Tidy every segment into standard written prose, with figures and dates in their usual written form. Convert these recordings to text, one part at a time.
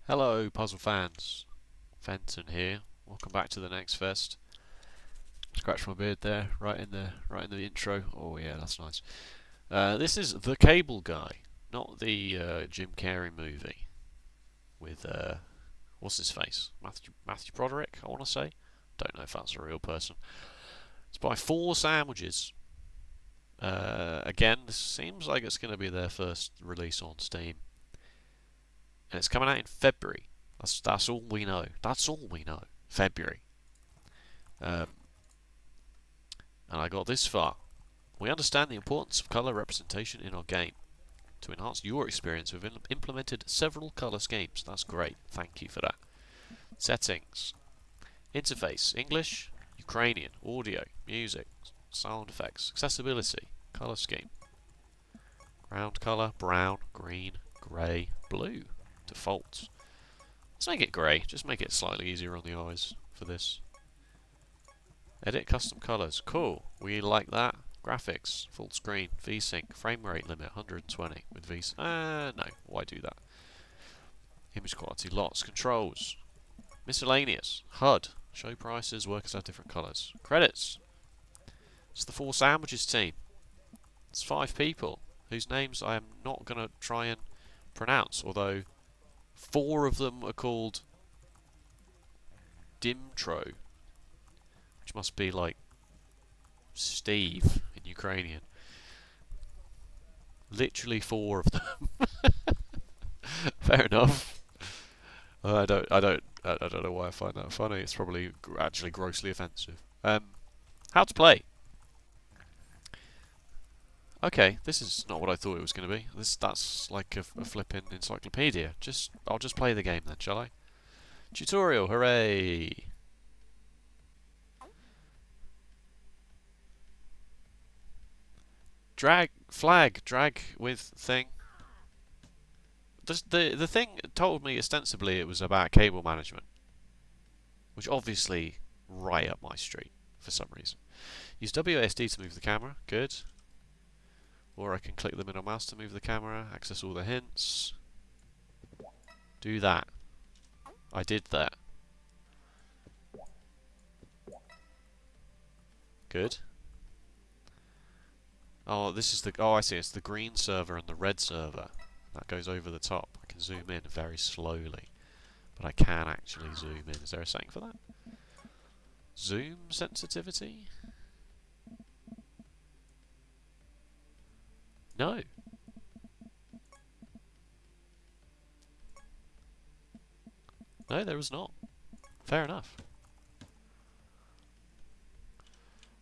Hello, puzzle fans. Fenton here. Welcome back to the Next Fest. Scratch my beard there, right in the intro. Oh yeah, that's nice. This is The Cable Guy, not the Jim Carrey movie with what's his face? Matthew Broderick, I want to say. Don't know if that's a real person. It's by Four Sandwiches. Again, this seems like it's going to be their first release on Steam, and it's coming out in February. That's all we know. That's all we know. February. Um, and I got this far. We understand the importance of colour representation in our game. To enhance your experience, we've implemented several colour schemes. That's great. Thank you for that. Settings. Interface. English, Ukrainian, audio, music, sound effects, accessibility, colour scheme. Ground colour, brown, green, grey, blue. Default. Let's make it grey. Just make it slightly easier on the eyes for this. Edit custom colours. Cool. We like that. Graphics. Full screen. VSync. Frame rate limit 120 with VSync. No. Why do that? Image quality. Lots. Controls. Miscellaneous. HUD. Show prices. Workers have different colours. Credits. It's the Four Sandwiches team. It's 5 people whose names I am not going to try and pronounce, although 4 of them are called Dimtro, which must be like Steve in Ukrainian. Literally 4 of them. Fair enough. I don't know why I find that funny. It's probably actually grossly offensive. How to play. Okay, this is not what I thought it was going to be. That's like a flipping encyclopedia. I'll just play the game then, shall I? Tutorial, hooray! Drag with thing. The thing told me ostensibly it was about cable management, which obviously right up my street for some reason. Use WASD to move the camera. Good. Or I can click the middle mouse to move the camera, access all the hints. Do that. I did that. Good. Oh, this is the... Oh, I see. It's the green server and the red server. That goes over the top. I can zoom in very slowly. But I can actually zoom in. Is there a setting for that? Zoom sensitivity? No. No, there was not. Fair enough.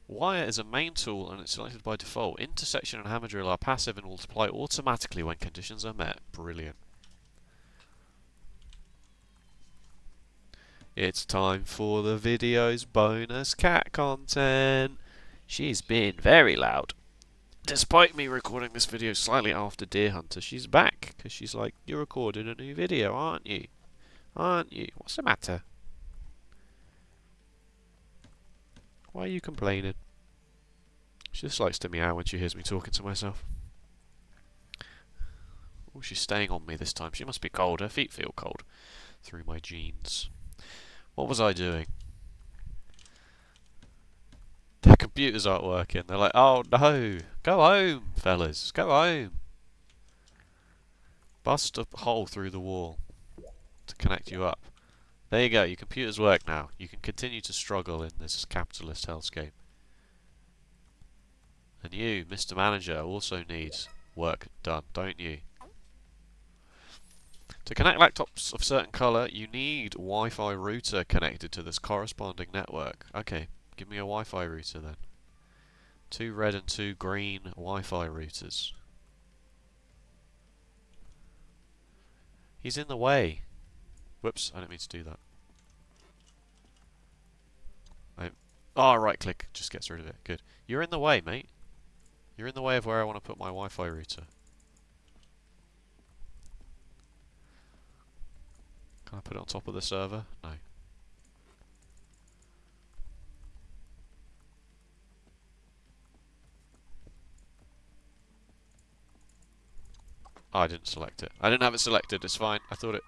Wire is a main tool and it's selected by default. Intersection and hammer drill are passive and will apply automatically when conditions are met. Brilliant. It's time for the video's bonus cat content. She's been very loud. Despite me recording this video slightly after Deer Hunter, she's back because she's like, "You're recording a new video, aren't you? Aren't you? What's the matter? Why are you complaining?" She just likes to meow when she hears me talking to myself. Oh, she's staying on me this time. She must be cold. Her feet feel cold through my jeans. What was I doing? Their computers aren't working. They're like, "Oh no, go home, fellas, go home." Bust a hole through the wall to connect you up. There you go, your computers work now. You can continue to struggle in this capitalist hellscape. And you, Mr. Manager, also needs work done, don't you? To connect laptops of certain colour, you need Wi-Fi router connected to this corresponding network. Okay, give me a Wi-Fi router then. 2 red and 2 green Wi-Fi routers. He's in the way. Whoops, I didn't mean to do that. Right click just gets rid of it. Good. You're in the way, mate. You're in the way of where I want to put my Wi-Fi router. Can I put it on top of the server? No. Oh, I didn't select it. I didn't have it selected. It's fine. I thought it...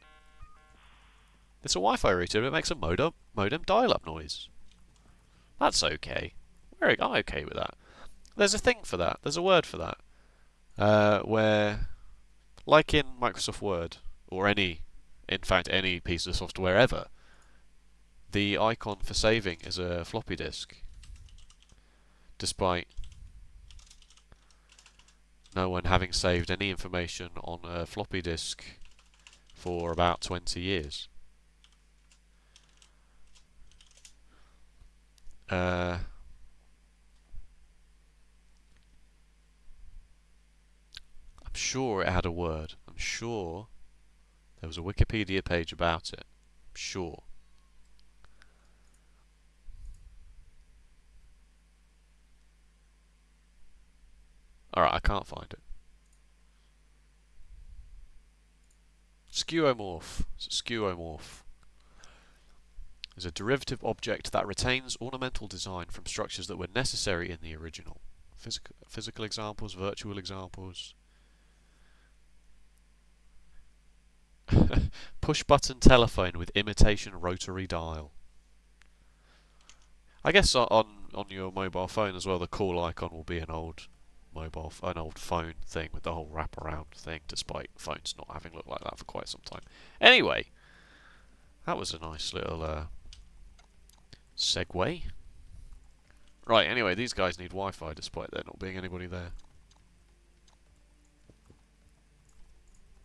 It's a Wi-Fi router, but it makes a modem dial-up noise. That's okay. I'm okay with that. There's a thing for that. There's a word for that. Where, like in Microsoft Word, or in fact, any piece of software ever, the icon for saving is a floppy disk, despite no one having saved any information on a floppy disk for about 20 years. I'm sure it had a word. I'm sure there was a Wikipedia page about it. I'm sure. Alright, I can't find it. Skeuomorph. It's a skeuomorph. Is a derivative object that retains ornamental design from structures that were necessary in the original. Physical examples, virtual examples. Push button telephone with imitation rotary dial. I guess on your mobile phone as well, the call icon will be an old phone thing with the whole wraparound thing, despite phones not having looked like that for quite some time. Anyway, that was a nice little segue. Right, anyway, these guys need Wi-Fi despite there not being anybody there.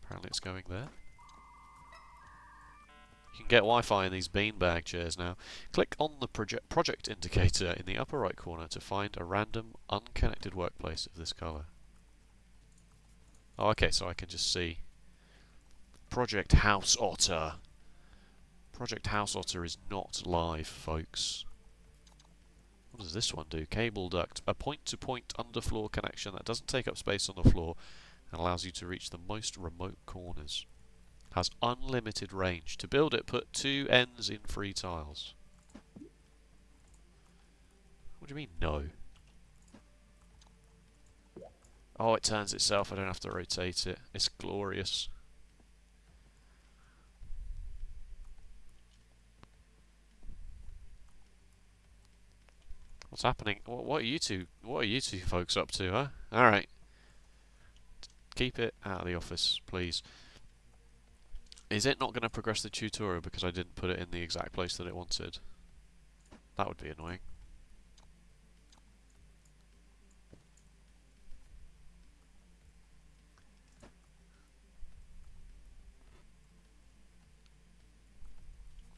Apparently it's going there. You can get Wi-Fi in these beanbag chairs now. Click on the project indicator in the upper right corner to find a random, unconnected workplace of this colour. Oh, okay, so I can just see. Project House Otter. Project House Otter is not live, folks. What does this one do? Cable duct. A point-to-point underfloor connection that doesn't take up space on the floor and allows you to reach the most remote corners. Has unlimited range. To build it, put 2 ends in 3 tiles. What do you mean, no? Oh, it turns itself. I don't have to rotate it. It's glorious. What's happening? What are you two? What are you two folks up to, huh? All right. Keep it out of the office, please. Is it not going to progress the tutorial because I didn't put it in the exact place that it wanted? That would be annoying.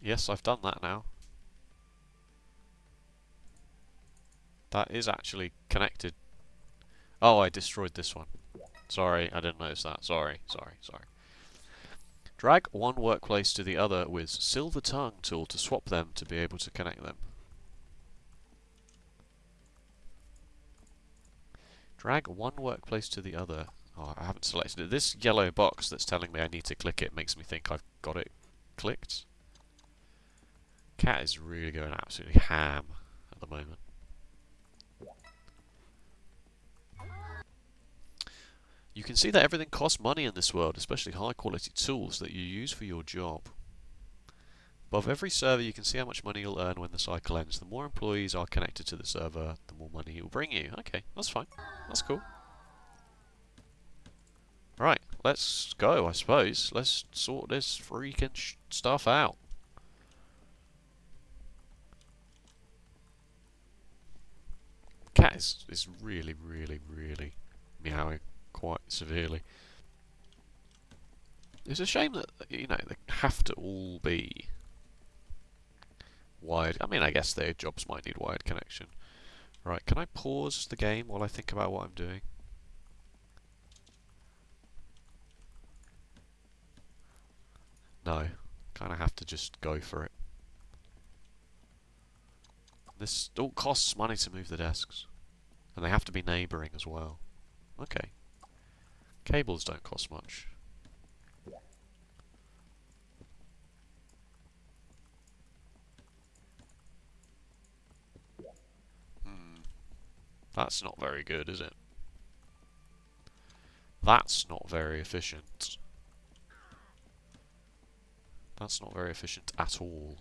Yes, I've done that now. That is actually connected. Oh, I destroyed this one. Sorry, I didn't notice that. Sorry. Drag one workplace to the other with Silver Tongue tool to swap them to be able to connect them. Drag one workplace to the other. Oh, I haven't selected it. This yellow box that's telling me I need to click it makes me think I've got it clicked. Cat is really going absolutely ham at the moment. You can see that everything costs money in this world, especially high quality tools that you use for your job. Above every server you can see how much money you'll earn when the cycle ends. The more employees are connected to the server, the more money it will bring you. Okay, that's fine. That's cool. Right, let's go, I suppose. Let's sort this freaking stuff out. Cat is really meowing quite severely. It's a shame that, you know, they have to all be wired. I mean, I guess their jobs might need wired connection. Right, can I pause the game while I think about what I'm doing? No, kind of have to just go for it. This all costs money to move the desks. And they have to be neighbouring as well. Okay. Cables don't cost much. That's not very good, is it? That's not very efficient. That's not very efficient at all.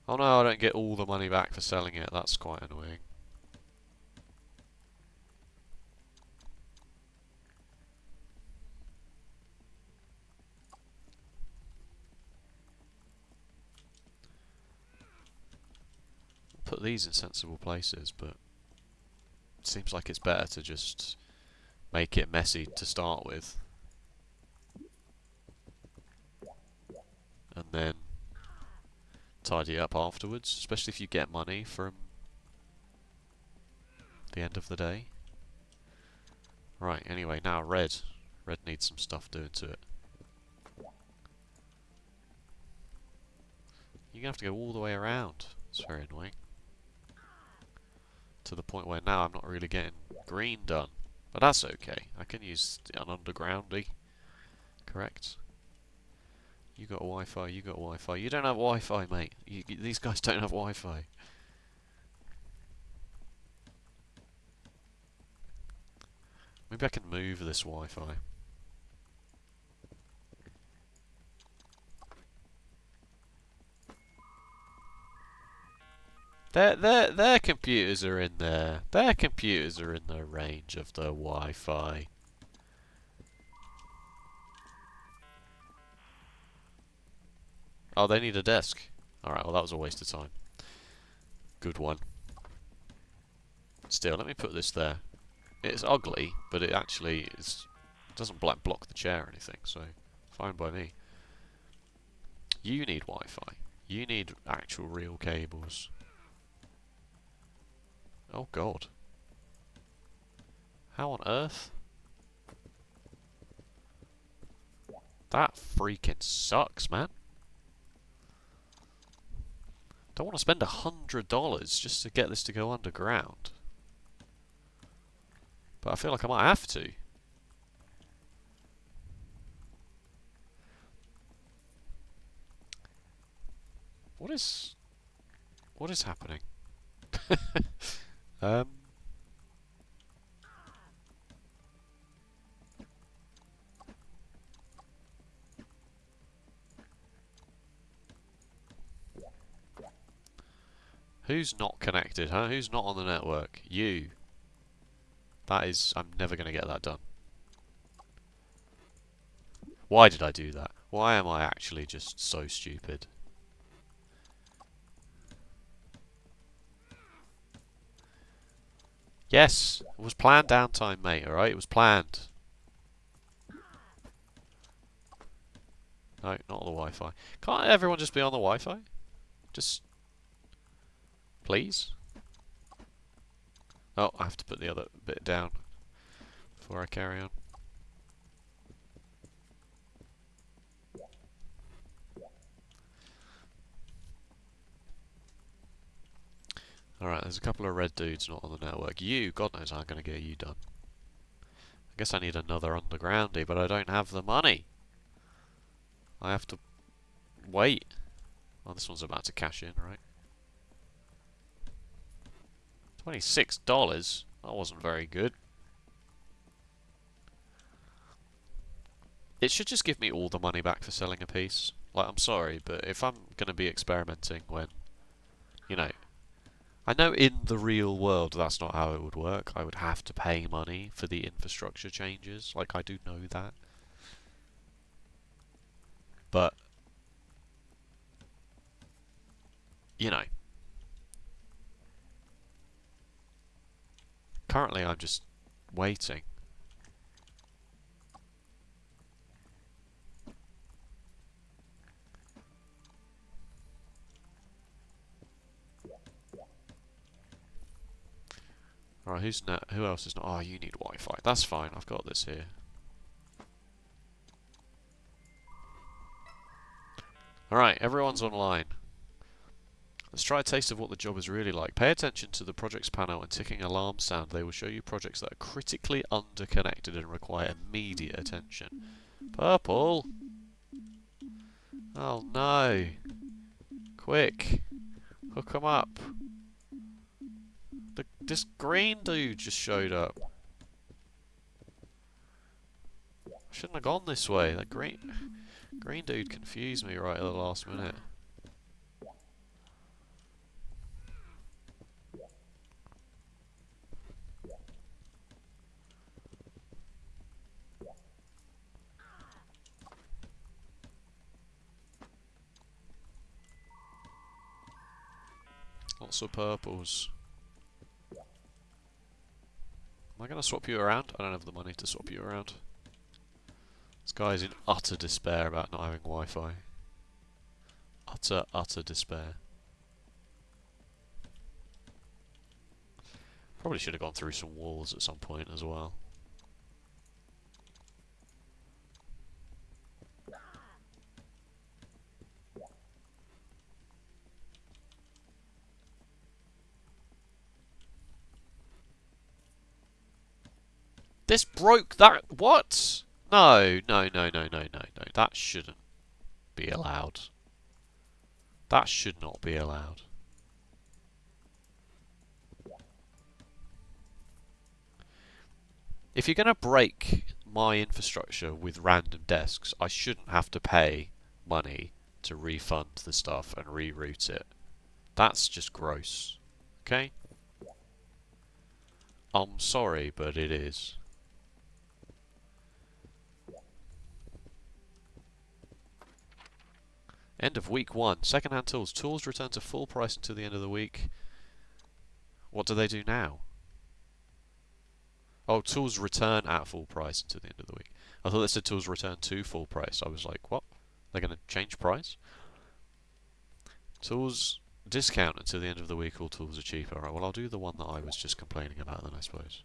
Oh no, I don't get all the money back for selling it. That's quite annoying. Put these in sensible places, but it seems like it's better to just make it messy to start with. And then tidy up afterwards, especially if you get money from the end of the day. Right, anyway, now red. Red needs some stuff doing to it. You're going to have to go all the way around. It's very annoying. To the point where now I'm not really getting green done. But that's okay. I can use an undergroundy. Correct? You got Wi-Fi, you got Wi-Fi. You don't have Wi-Fi, mate. These guys don't have Wi-Fi. Maybe I can move this Wi-Fi. Their computers are in there. Their computers are in the range of the Wi-Fi. Oh, they need a desk. Alright, well that was a waste of time. Good one. Still, let me put this there. It's ugly, but it actually doesn't block the chair or anything, so fine by me. You need Wi-Fi. You need actual real cables. Oh god. How on earth? That freaking sucks, man. Don't want to spend $100 just to get this to go underground. But I feel like I might have to. What is happening? Who's not connected, huh? Who's not on the network? You. That is... I'm never going to get that done. Why did I do that? Why am I actually just so stupid? Yes! It was planned downtime, mate, alright? It was planned. No, not on the Wi-Fi. Can't everyone just be on the Wi-Fi? Just... Please? Oh, I have to put the other bit down before I carry on. Alright, there's a couple of red dudes not on the network. You, God knows I'm going to get you done. I guess I need another undergroundy, but I don't have the money. I have to wait. Oh, this one's about to cash in, right? $26? That wasn't very good. It should just give me all the money back for selling a piece. Like, I'm sorry, but if I'm going to be experimenting when, you know, I know in the real world that's not how it would work. I would have to pay money for the infrastructure changes. Like, I do know that. But, you know, currently I'm just waiting. Alright, who else is not? Oh, you need Wi-Fi. That's fine, I've got this here. Alright, everyone's online. Let's try a taste of what the job is really like. Pay attention to the projects panel and ticking alarm sound. They will show you projects that are critically underconnected and require immediate attention. Purple! Oh no! Quick! Hook 'em up! This green dude just showed up. Shouldn't have gone this way. That green dude confused me right at the last minute. Lots of purples. Am I going to swap you around? I don't have the money to swap you around. This guy's in utter despair about not having Wi-Fi. Utter despair. Probably should have gone through some walls at some point as well. This broke that. What? No. That shouldn't be allowed. That should not be allowed. If you're going to break my infrastructure with random desks, I shouldn't have to pay money to refund the stuff and reroute it. That's just gross. Okay? I'm sorry, but it is. End of week 1. Second-hand tools. Tools return to full price until the end of the week. What do they do now? Oh, tools return at full price until the end of the week. I thought they said tools return to full price. I was like, what? They're going to change price? Tools discount until the end of the week. All tools are cheaper. Alright, well, I'll do the one that I was just complaining about then, I suppose.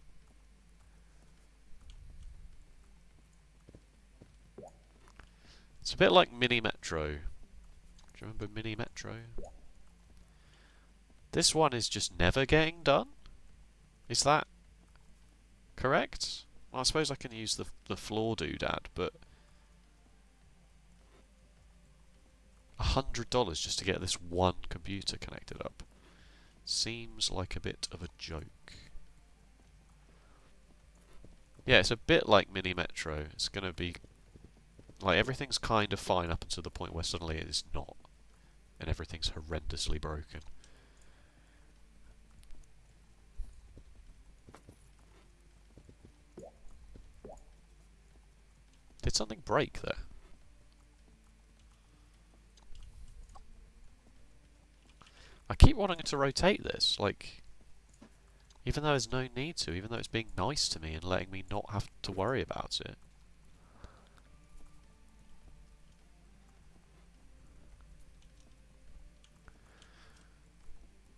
It's a bit like Mini Metro. Do you remember Mini Metro? This one is just never getting done? Is that correct? Well, I suppose I can use the floor doodad, but $100 just to get this one computer connected up seems like a bit of a joke. Yeah, it's a bit like Mini Metro. It's going to be like everything's kind of fine up until the point where suddenly it is not, and everything's horrendously broken. Did something break there? I keep wanting to rotate this, like, even though there's no need to, even though it's being nice to me and letting me not have to worry about it.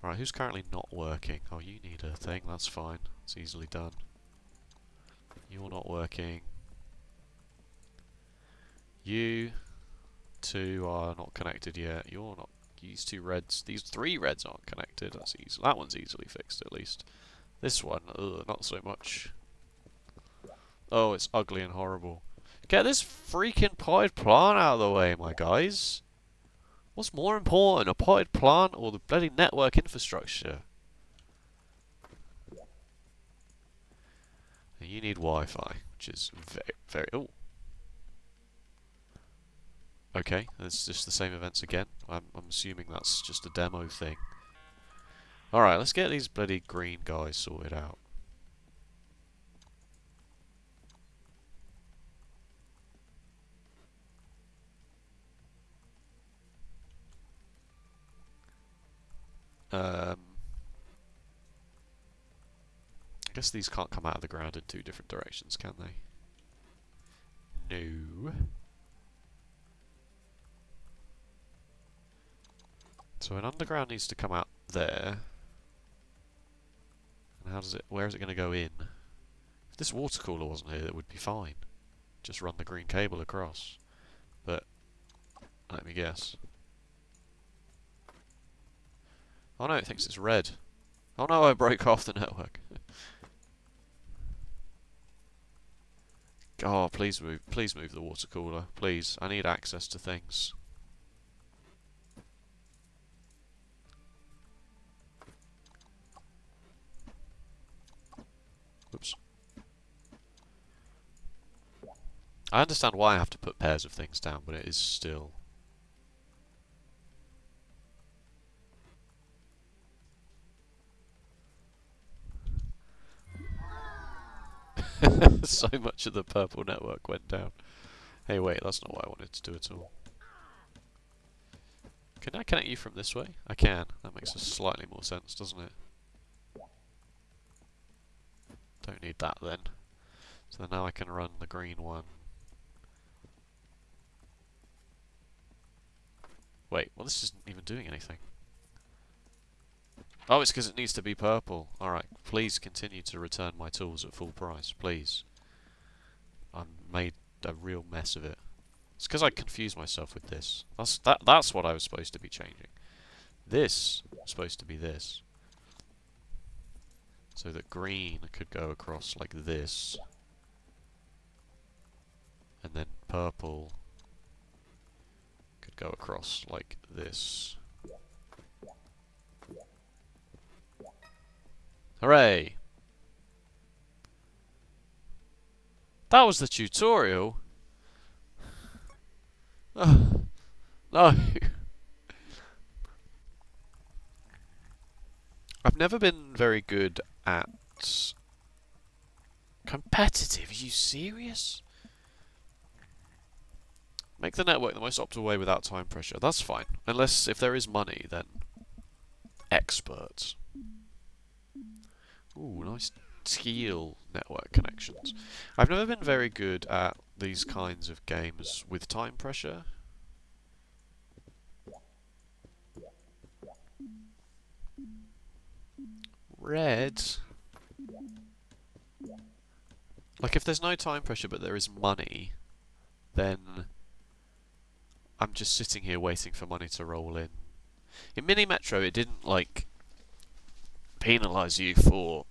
Right, who's currently not working? Oh, you need a thing, that's fine. It's easily done. You're not working. You two are not connected yet. You're not. These two reds, these three reds aren't connected. That's easy. That one's easily fixed at least. This one, ugh, not so much. Oh, it's ugly and horrible. Get this freaking potted plant out of the way, my guys. What's more important, a potted plant or the bloody network infrastructure? And you need Wi-Fi, which is very. Oh. Okay, it's just the same events again. I'm assuming that's just a demo thing. Alright, let's get these bloody green guys sorted out. I guess these can't come out of the ground in two different directions, can they? No. So an underground needs to come out there. And how does it? Where is it going to go in? If this water cooler wasn't here, it would be fine. Just run the green cable across. But let me guess. Oh no, it thinks it's red. Oh no, I broke off the network. Oh, please move the water cooler. Please, I need access to things. Oops. I understand why I have to put pairs of things down, but it is still... So much of the purple network went down. Hey, wait, that's not what I wanted to do at all. Can I connect you from this way? I can. That makes slightly more sense, doesn't it? Don't need that then. So now I can run the green one. Wait, well this isn't even doing anything. Oh, it's because it needs to be purple. Alright, please continue to return my tools at full price, please. I made a real mess of it. It's because I confused myself with this. That's what I was supposed to be changing. This was supposed to be this. So that green could go across like this. And then purple could go across like this. Hooray! That was the tutorial? No! I've never been very good at competitive. Are you serious? Make the network the most optimal way without time pressure. That's fine. Unless, if there is money, then experts. Ooh, nice teal network connections. I've never been very good at these kinds of games with time pressure. Red. Like, if there's no time pressure but there is money, then I'm just sitting here waiting for money to roll in. In Mini Metro, it didn't, like, penalise you for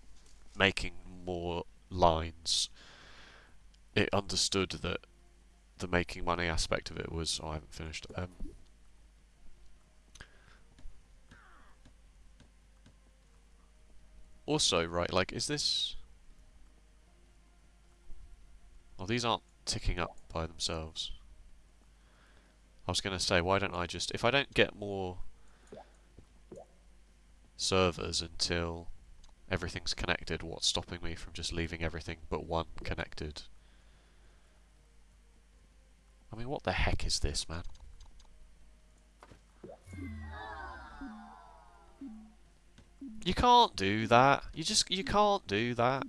making more lines. It understood that the making money aspect of it was... Oh, I haven't finished. Also, right, like, is this... Oh, these aren't ticking up by themselves. I was going to say, why don't I just... If I don't get more servers until everything's connected, what's stopping me from just leaving everything but one connected? I mean, what the heck is this, man? You can't do that. You can't do that.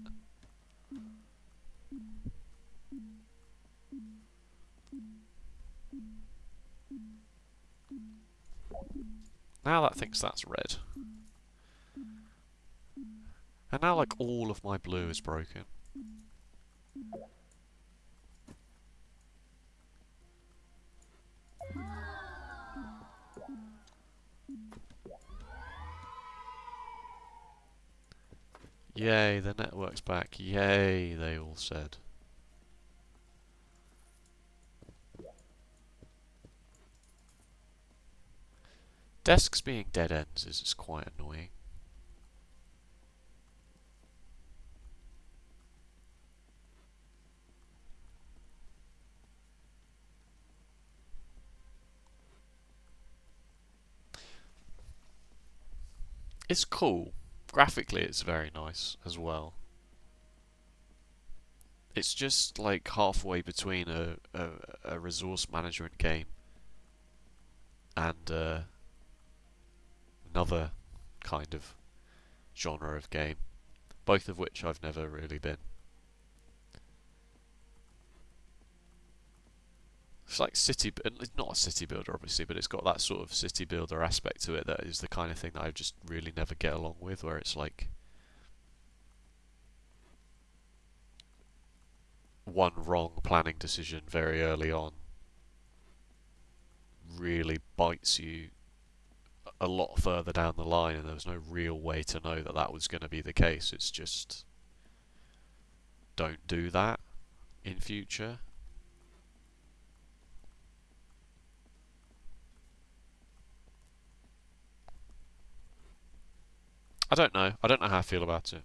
Now that thinks that's red. And now, like, all of my blue is broken. Yay, the network's back. Yay, they all said. Desks being dead ends is quite annoying. It's cool. Graphically, it's very nice as well. It's just like halfway between a resource management game and another kind of genre of game, both of which I've never really been. It's like city, it's not a city builder obviously, but it's got that sort of city builder aspect to it that is the kind of thing that I just really never get along with, where it's like one wrong planning decision very early on really bites you a lot further down the line, and there was no real way to know that that was going to be the case. It's just, don't do that in future. I don't know. I don't know how I feel about it.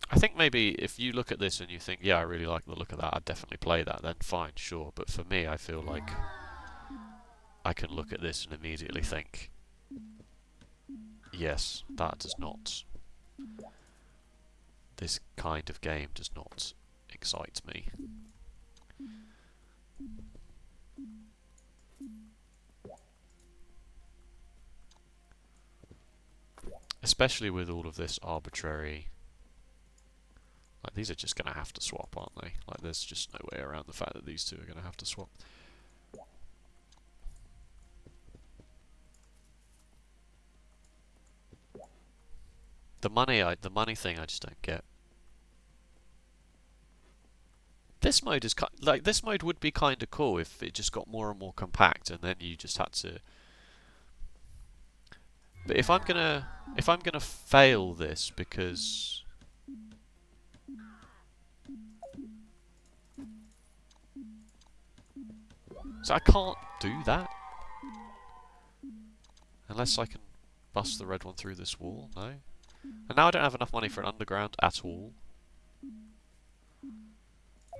I think maybe if you look at this and you think, yeah, I really like the look of that, I'd definitely play that, then fine, sure. But for me, I feel like I can look at this and immediately think, yes, that does not, this kind of game does not excite me. Especially with all of this arbitrary... Like, these are just going to have to swap, aren't they? Like, there's just no way around the fact that these two are going to have to swap. The money thing I just don't get. This mode is like, this mode would be kind of cool if it just got more and more compact, and then you just had to. But if I'm gonna fail this because so I can't do that unless I can bust the red one through this wall. No, and now I don't have enough money for an underground at all.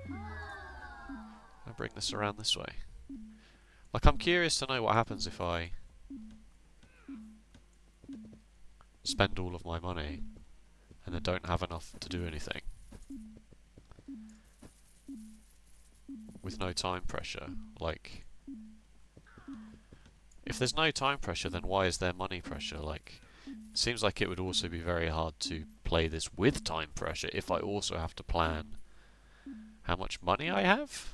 I bring this around this way. Like, I'm curious to know what happens if I spend all of my money and then don't have enough to do anything with no time pressure. Like, if there's no time pressure, then why is there money pressure? Like, it seems like it would also be very hard to play this with time pressure if I also have to plan how much money I have.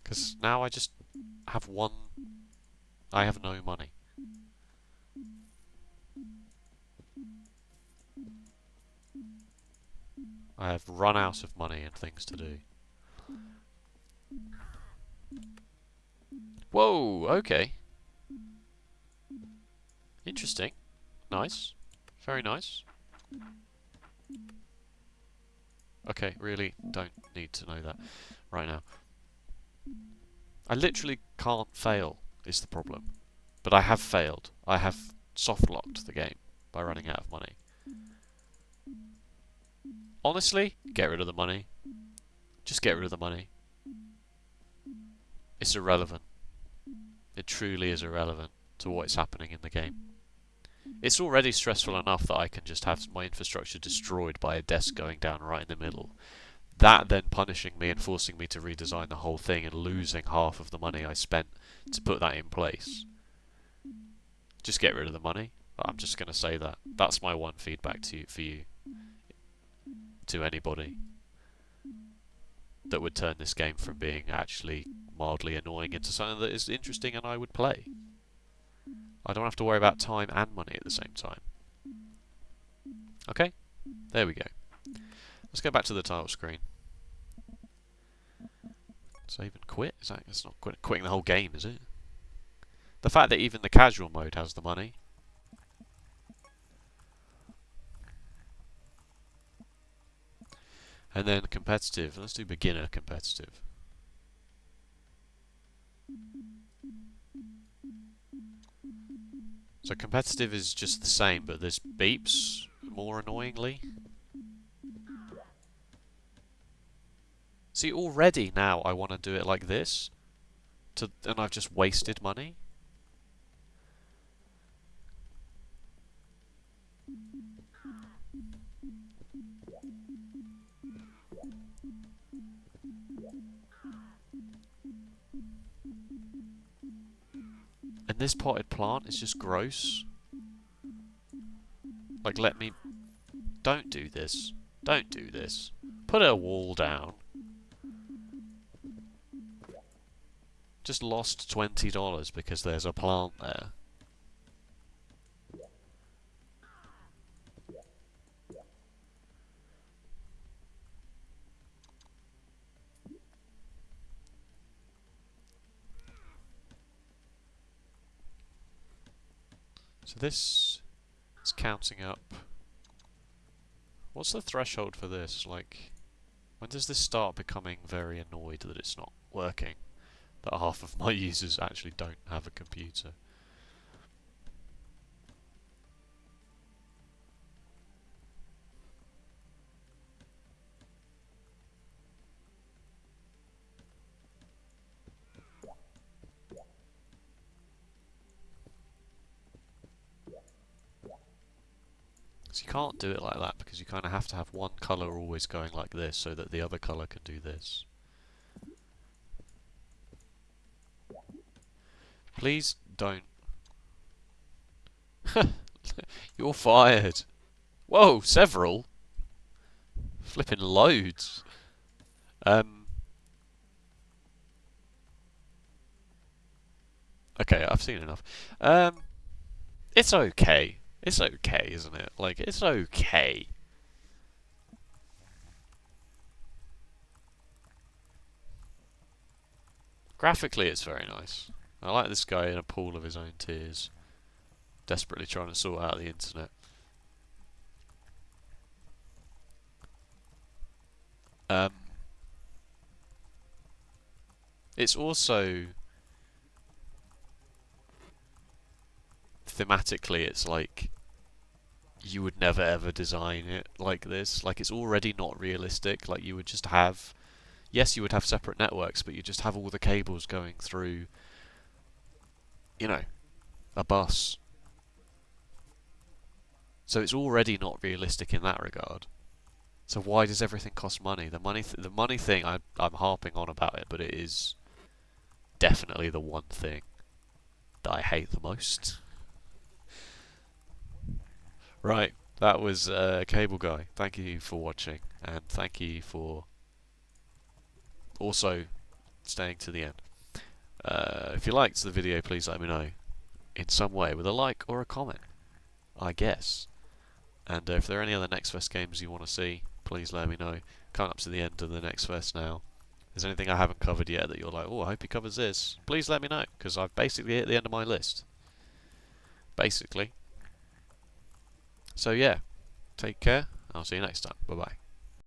Because now I just have one... I have no money. I have run out of money and things to do. Whoa, okay. Interesting. Nice. Very nice. Okay, really don't need to know that right now. I literally can't fail, is the problem. But I have failed. I have soft-locked the game by running out of money. Honestly, get rid of the money. Just get rid of the money. It's irrelevant. It truly is irrelevant to what is happening in the game. It's already stressful enough that I can just have my infrastructure destroyed by a desk going down right in the middle. That then punishing me and forcing me to redesign the whole thing and losing half of the money I spent to put that in place. Just get rid of the money. I'm just going to say that. That's my one feedback for you. To anybody that would turn this game from being actually mildly annoying into something that is interesting and I would play. I don't have to worry about time and money at the same time. Okay? There we go. Let's go back to the title screen. Save and quit? It's not quitting the whole game, is it? The fact that even the casual mode has the money. And then competitive. Let's do beginner competitive. So competitive is just the same, but this beeps more annoyingly. See, already now I want to do it like this, and I've just wasted money. And this potted plant is just gross. Like, let me... Don't do this. Don't do this. Put a wall down. Just lost $20 because there's a plant there. So this is counting up What's the threshold for this? Like, when does this start becoming very annoyed that it's not working? That half of my users actually don't have a computer. So you can't do it like that because you kind of have to have one colour always going like this so that the other colour can do this. Please don't. You're fired. Whoa, several? Flipping loads. Okay, I've seen enough. It's okay. It's okay, isn't it? Like, it's okay. Graphically, it's very nice. I like this guy in a pool of his own tears, desperately trying to sort out the internet. It's also thematically, it's like you would never ever design it like this. Like, it's already not realistic. Like, you would just have, yes, you would have separate networks, but you just have all the cables going through, you know, a bus. So it's already not realistic in that regard. So why does everything cost money? The money thing, I'm harping on about it, but it is definitely the one thing that I hate the most. Right, that was Cable Guy. Thank you for watching, and thank you for also staying to the end. If you liked the video, please let me know in some way with a like or a comment, I guess. And if there are any other Next Fest games you want to see, please let me know. Coming up to the end of the Next Fest now. If there's anything I haven't covered yet that you're like, oh, I hope he covers this, please let me know, because I've basically hit the end of my list. Basically. So yeah, take care. I'll see you next time. Bye bye.